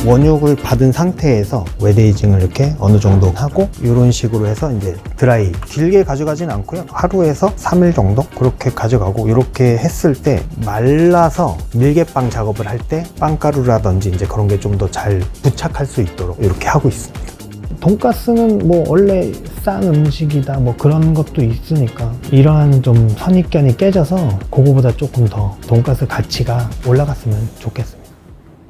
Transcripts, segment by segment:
원육을 받은 상태에서 웨데이징을 이렇게 어느 정도 하고 이런 식으로 해서 이제 드라이 길게 가져가진 않고요. 하루에서 3일 정도 그렇게 가져가고 이렇게 했을 때 말라서 밀개빵 작업을 할 때 빵가루라든지 이제 그런 게 좀 더 잘 부착할 수 있도록 이렇게 하고 있습니다. 돈가스는 뭐 원래 싼 음식이다 뭐 그런 것도 있으니까 이러한 좀 선입견이 깨져서 그거보다 조금 더 돈가스 가치가 올라갔으면 좋겠습니다.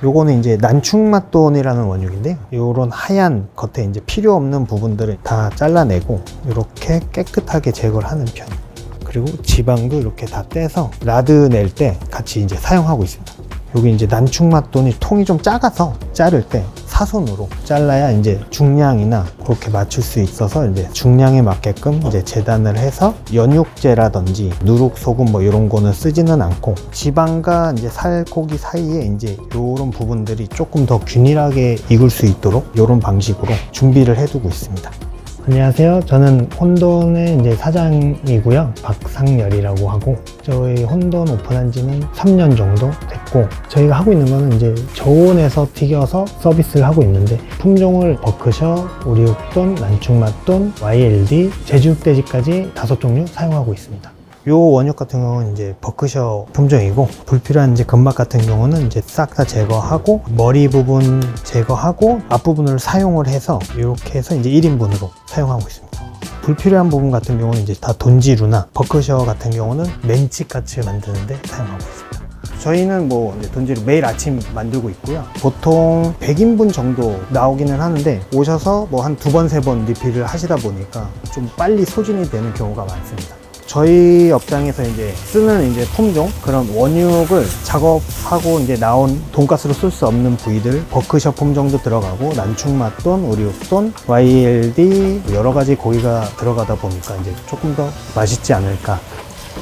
요거는 이제 난충맛돈이라는 원육인데요. 요런 하얀 겉에 이제 필요 없는 부분들을 다 잘라내고 이렇게 깨끗하게 제거를 하는 편이에요. 그리고 지방도 이렇게 다 떼서 라드 낼 때 같이 이제 사용하고 있습니다. 여기 이제 난충맛돈이 통이 좀 작아서 자를 때 사선으로 잘라야 이제 중량이나 그렇게 맞출 수 있어서 이제 중량에 맞게끔 이제 재단을 해서 연육제라든지 누룩소금 뭐 이런 거는 쓰지는 않고 지방과 이제 살코기 사이에 이제 이런 부분들이 조금 더 균일하게 익을 수 있도록 이런 방식으로 준비를 해두고 있습니다. 안녕하세요. 저는 혼돈의 이제 사장이고요. 박상열이라고 하고 저희 혼돈 오픈한 지는 3년 정도 됐고 저희가 하고 있는 거는 이제 저온에서 튀겨서 서비스를 하고 있는데 품종을 버크셔, 오리육돈, 난충맛돈, YLD, 제주육돼지까지 5종류 사용하고 있습니다. 요 원육 같은 경우는 이제 버크셔 품종이고 불필요한 이제 근막 같은 경우는 이제 싹 다 제거하고 머리 부분 제거하고 앞부분을 사용을 해서 이렇게 해서 이제 1인분으로 사용하고 있습니다. 불필요한 부분 같은 경우는 이제 다 돈지루나 버크셔 같은 경우는 멘치카츠 만드는데 사용하고 있습니다. 저희는 뭐 이제 돈지루 매일 아침 만들고 있고요. 보통 100인분 정도 나오기는 하는데 오셔서 뭐 한 2번, 3번 리필을 하시다 보니까 좀 빨리 소진이 되는 경우가 많습니다. 저희 업장에서 이제 쓰는 이제 품종 그런 원육을 작업하고 이제 나온 돈가스로 쓸 수 없는 부위들 버크셔 품종도 들어가고 난충맛돈, 오리육돈, YLD 여러 가지 고기가 들어가다 보니까 이제 조금 더 맛있지 않을까.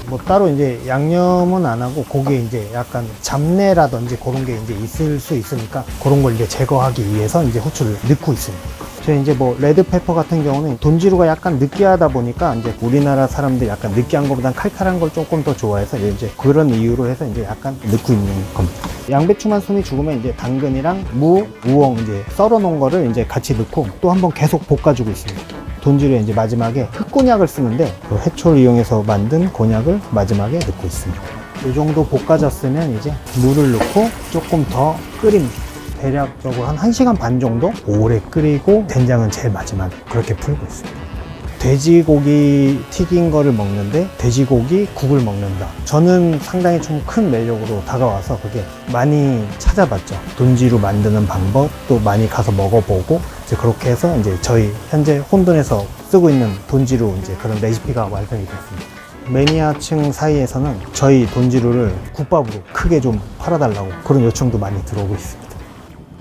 뭐 따로 이제 양념은 안 하고 고기에 이제 약간 잡내라든지 그런 게 이제 있을 수 있으니까 그런 걸 이제 제거하기 위해서 이제 후추를 넣고 있습니다. 저희 이제 뭐 레드페퍼 같은 경우는 돈지루가 약간 느끼하다 보니까 이제 우리나라 사람들 약간 느끼한 것보단 칼칼한 걸 조금 더 좋아해서 이제 그런 이유로 해서 이제 약간 넣고 있는 겁니다. 양배추만 숨이 죽으면 이제 당근이랑 무, 우엉 이제 썰어 놓은 거를 이제 같이 넣고 또 한번 계속 볶아주고 있습니다. 돈지루에 이제 마지막에 흑곤약을 쓰는데 그 해초를 이용해서 만든 곤약을 마지막에 넣고 있습니다. 이 정도 볶아졌으면 이제 물을 넣고 조금 더 끓입니다. 대략적으로 한 1시간 반 정도 오래 끓이고 된장은 제일 마지막에 그렇게 풀고 있습니다. 돼지고기 튀긴 거를 먹는데 돼지고기 국을 먹는다. 저는 상당히 좀 큰 매력으로 다가와서 그게 많이 찾아봤죠. 돈지루 만드는 방법 또 많이 가서 먹어보고 이제 그렇게 해서 이제 저희 현재 혼돈에서 쓰고 있는 돈지루 이제 그런 레시피가 완성이 됐습니다. 매니아층 사이에서는 저희 돈지루를 국밥으로 크게 좀 팔아달라고 그런 요청도 많이 들어오고 있습니다.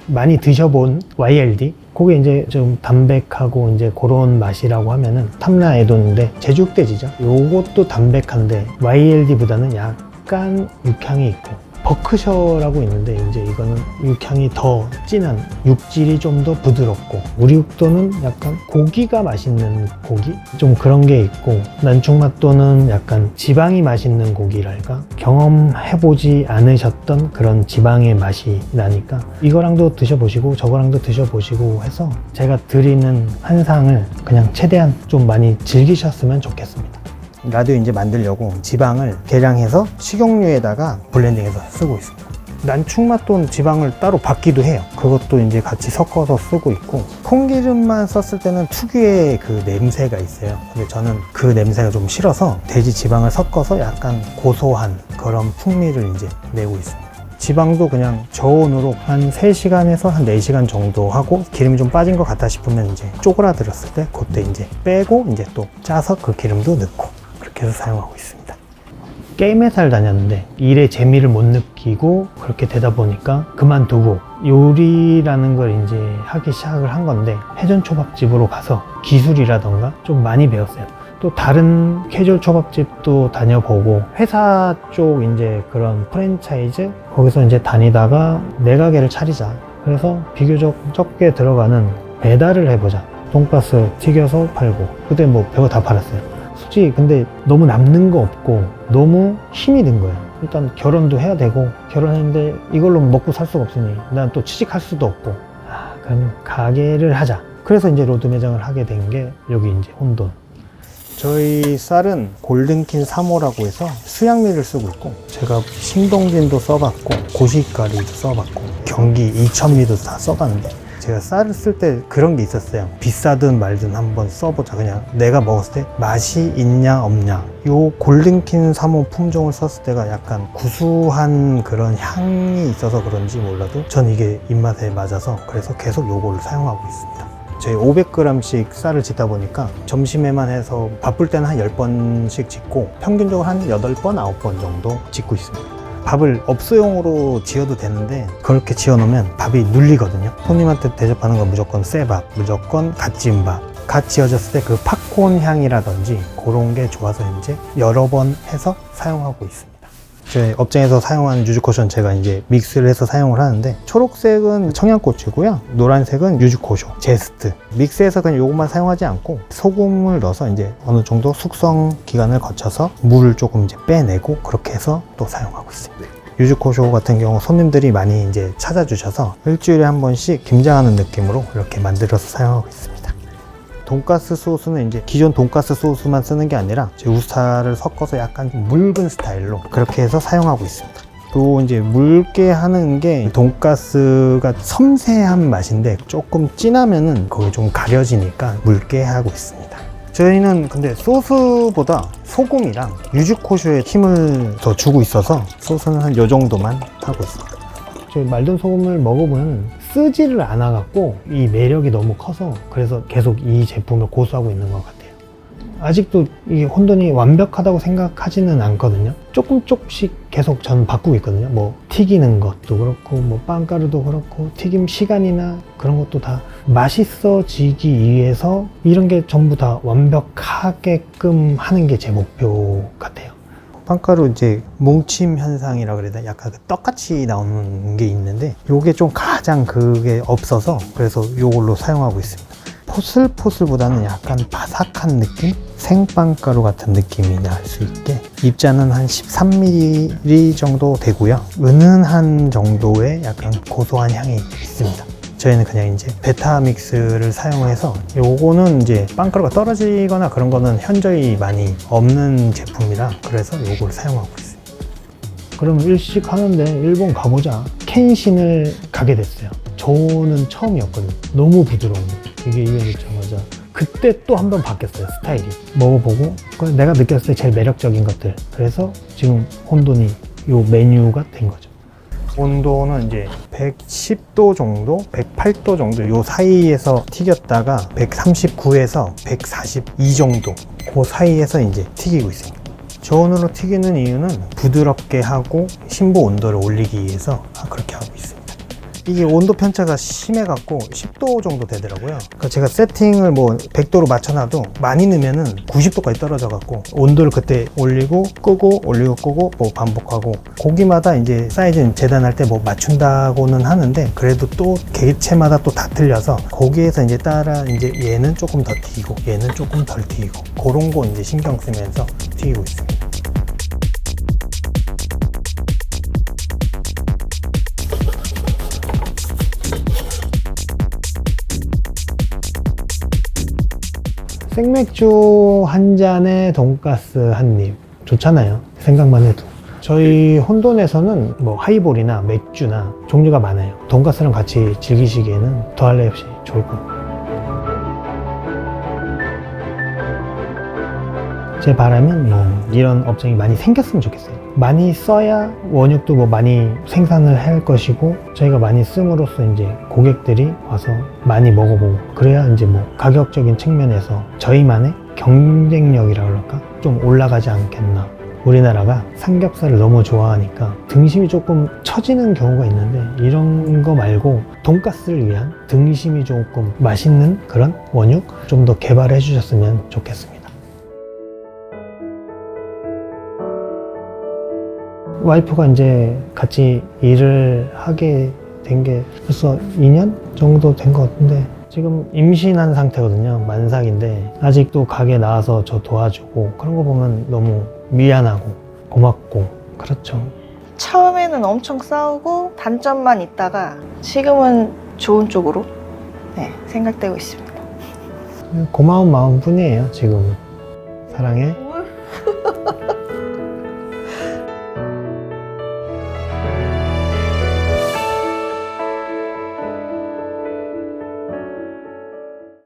많이 드셔본 YLD 그게 이제 좀 담백하고 이제 그런 맛이라고 하면은 탐라에돈인데 제주육돼지죠. 요것도 담백한데 YLD보다는 약간 육향이 있고 버크셔라고 있는데 이제 이거는 육향이 더 진한 육질이 좀 더 부드럽고 오리육도는 약간 고기가 맛있는 고기 좀 그런 게 있고 난충맛도는 약간 지방이 맛있는 고기랄까 경험해보지 않으셨던 그런 지방의 맛이 나니까 이거랑도 드셔보시고 저거랑도 드셔보시고 해서 제가 드리는 한 상을 그냥 최대한 좀 많이 즐기셨으면 좋겠습니다. 라디오 이제 만들려고 지방을 계량해서 식용유에다가 블렌딩해서 쓰고 있습니다. 난충맛돈 지방을 따로 받기도 해요. 그것도 이제 같이 섞어서 쓰고 있고 콩기름만 썼을 때는 특유의 그 냄새가 있어요. 근데 저는 그 냄새가 좀 싫어서 돼지 지방을 섞어서 약간 고소한 그런 풍미를 이제 내고 있습니다. 지방도 그냥 저온으로 한 3시간에서 한 4시간 정도 하고 기름이 좀 빠진 것 같다 싶으면 이제 쪼그라들었을 때 그때 이제 빼고 이제 또 짜서 그 기름도 넣고 그렇게 해서 사용하고 있습니다. 게임 회사를 다녔는데 일의 재미를 못 느끼고 그렇게 되다 보니까 그만두고 요리라는 걸 이제 하기 시작을 한 건데 회전 초밥집으로 가서 기술이라던가 좀 많이 배웠어요. 또 다른 캐주얼 초밥집도 다녀보고 회사 쪽 이제 그런 프랜차이즈 거기서 이제 다니다가 내 가게를 차리자. 그래서 비교적 적게 들어가는 배달을 해보자. 돈가스 튀겨서 팔고 그때 뭐 별거 다 팔았어요. 솔직히 근데 너무 남는 거 없고 너무 힘이 든 거예요. 일단 결혼도 해야 되고, 결혼했는데 이걸로 먹고 살 수가 없으니 난 또 취직할 수도 없고, 그러면 가게를 하자. 그래서 이제 로드 매장을 하게 된 게 여기 이제 혼돈. 저희 쌀은 골든킨 3호라고 해서 수양미를 쓰고 있고, 제가 신동진도 써봤고 고시가리도 써봤고 경기 이천미도 다 써봤는데, 제가 쌀을 쓸 때 그런 게 있었어요. 비싸든 말든 한번 써보자. 그냥 내가 먹었을 때 맛이 있냐 없냐. 요 골든킨 3호 품종을 썼을 때가 약간 구수한 그런 향이 있어서 그런지 몰라도 전 이게 입맛에 맞아서 그래서 계속 요거를 사용하고 있습니다. 저희 500g씩 쌀을 짓다 보니까 점심에만 해서 바쁠 때는 한 10번씩 짓고 평균적으로 한 8번, 9번 정도 짓고 있습니다. 밥을 업소용으로 지어도 되는데 그렇게 지어 놓으면 밥이 눌리거든요. 손님한테 대접하는 건 무조건 쇠밥, 무조건 갓 지은 밥. 갓 지어졌을 때 그 팝콘 향이라든지 그런 게 좋아서 이제 여러 번 해서 사용하고 있습니다. 저희 업장에서 사용하는 유즈코쇼는 제가 이제 믹스를 해서 사용을 하는데, 초록색은 청양고추고요, 노란색은 유즈코쇼, 제스트. 믹스해서 그냥 요것만 사용하지 않고 소금을 넣어서 이제 어느 정도 숙성 기간을 거쳐서 물을 조금 이제 빼내고 그렇게 해서 또 사용하고 있습니다. 유즈코쇼 같은 경우 손님들이 많이 이제 찾아주셔서 일주일에 한 번씩 김장하는 느낌으로 이렇게 만들어서 사용하고 있습니다. 돈가스 소스는 이제 기존 돈가스 소스만 쓰는 게 아니라 우스타를 섞어서 약간 묽은 스타일로 그렇게 해서 사용하고 있습니다. 또 이제 묽게 하는 게 돈가스가 섬세한 맛인데 조금 진하면은 그게 좀 가려지니까 묽게 하고 있습니다. 저희는 근데 소스보다 소금이랑 유즈코쇼에 힘을 더 주고 있어서 소스는 한 요 정도만 하고 있습니다. 저희 말든 소금을 먹어보면 쓰지를 않아갖고 이 매력이 너무 커서 그래서 계속 이 제품을 고수하고 있는 것 같아요. 아직도 이 혼돈이 완벽하다고 생각하지는 않거든요. 조금씩 계속 전 바꾸고 있거든요. 뭐 튀기는 것도 그렇고 뭐 빵가루도 그렇고 튀김 시간이나 그런 것도 다 맛있어지기 위해서 이런 게 전부 다 완벽하게끔 하는 게 제 목표 같아요. 빵가루 이제 뭉침 현상이라 그래야 되나? 약간 떡같이 나오는 게 있는데 요게 좀 가장 그게 없어서 그래서 요걸로 사용하고 있습니다. 포슬포슬보다는 약간 바삭한 느낌? 생빵가루 같은 느낌이 날 수 있게 입자는 한 13ml 정도 되고요. 은은한 정도의 약간 고소한 향이 있습니다. 저희는 그냥 이제 베타 믹스를 사용해서 요거는 이제 빵가루가 떨어지거나 그런 거는 현저히 많이 없는 제품이라 그래서 요걸 사용하고 있어요. 그럼 일식 하는데 일본 가보자. 켄신을 가게 됐어요. 저는 처음이었거든요. 너무 부드러운 거. 이게 유행 되자마자 그때 또 한 번 바뀌었어요. 스타일이. 먹어보고 내가 느꼈을 때 제일 매력적인 것들. 그래서 지금 혼돈이 요 메뉴가 된 거죠. 온도는 이제 110도 정도, 108도 정도 요 사이에서 튀겼다가 139에서 142 정도 그 사이에서 이제 튀기고 있습니다. 저온으로 튀기는 이유는 부드럽게 하고 심부 온도를 올리기 위해서 그렇게 하고 있습니다. 이게 온도 편차가 심해갖고 10도 정도 되더라고요. 그러니까 제가 세팅을 뭐 100도로 맞춰놔도 많이 넣으면은 90도까지 떨어져갖고 온도를 그때 올리고 끄고 올리고 끄고 뭐 반복하고 고기마다 이제 사이즈는 재단할 때 뭐 맞춘다고는 하는데 그래도 또 개체마다 또 다 틀려서 거기에서 이제 따라 이제 얘는 조금 더 튀기고 얘는 조금 덜 튀기고 그런 거 이제 신경 쓰면서 튀기고 있습니다. 생맥주 한 잔에 돈가스 한 입 좋잖아요. 생각만 해도. 저희 혼돈에서는 뭐 하이볼이나 맥주나 종류가 많아요. 돈가스랑 같이 즐기시기에는 더할 나위 없이 좋을 것 같아요. 제 바람은 뭐 이런 업종이 많이 생겼으면 좋겠어요. 많이 써야 원육도 뭐 많이 생산을 할 것이고 저희가 많이 씀으로써 이제 고객들이 와서 많이 먹어보고 그래야 이제 뭐 가격적인 측면에서 저희만의 경쟁력이라 그럴까 좀 올라가지 않겠나. 우리나라가 삼겹살을 너무 좋아하니까 등심이 조금 처지는 경우가 있는데 이런 거 말고 돈가스를 위한 등심이 조금 맛있는 그런 원육 좀 더 개발해 주셨으면 좋겠습니다. 와이프가 이제 같이 일을 하게 된 게 벌써 2년 정도 된 것 같은데 지금 임신한 상태거든요. 만삭인데 아직도 가게 나와서 저 도와주고 그런 거 보면 너무 미안하고 고맙고 그렇죠. 처음에는 엄청 싸우고 단점만 있다가 지금은 좋은 쪽으로 생각되고 있습니다. 고마운 마음뿐이에요, 지금은. 사랑해.